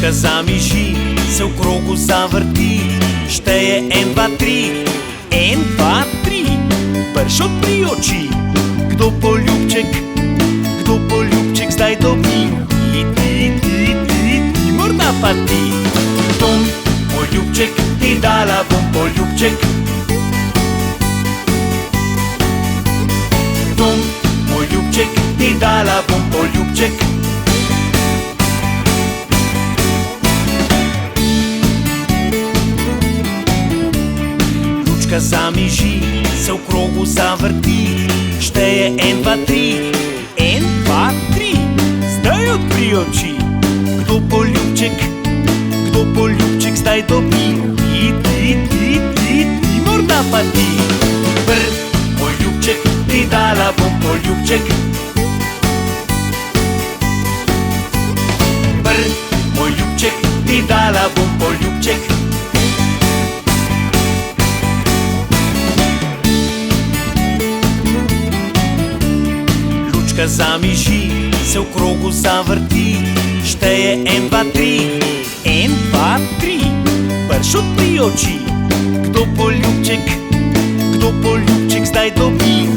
Лючка замижи, се около завърти, ще е ен, два, три, ен, два, три. Пршот при очи, kdo poljubček zdaj dobi? Ti, morda pa ti. Tom, moj ljubček, ti dala bom poljubček. Tom, moj ljubček, ti dala bom poljubček. Лючка замижи, се около завърти, ще е ен, два, три, ен, два, три. Zdaj odpri oči, kdo poljubček zdaj dobi? Ti, morda pa ti. Moj ljubček, ti dala bom poljubček. Moj ljubček, ti dala bom poljubček. Лючка замижи, се около завърти, ще е ен, два, три, ен, два, три. Пршот при очи, kdo poljubček zdaj dobi?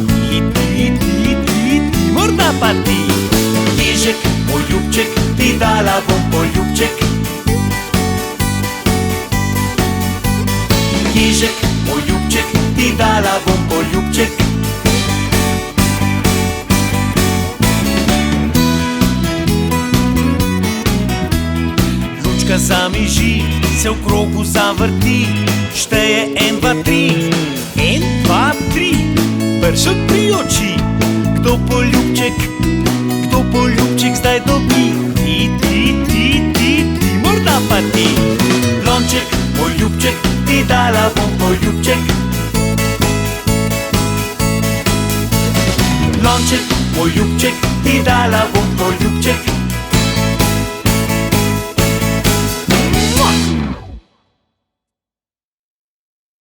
Ti, morda pa ti. Ježek, moj ljubček, ti dala bom poljubček. Ježek, moj ljubček, ti dala bom poljubček. Лючка замижи, се около завърти, ще е ен, два, три, ен, два, три. Пршот при очи, kdo poljubček zdaj dobi? Ti, morda pa ti. Lonček, moj ljubček, ti dala bom poljubček. Lonček, moj ljubček, ti dala bom poljubček.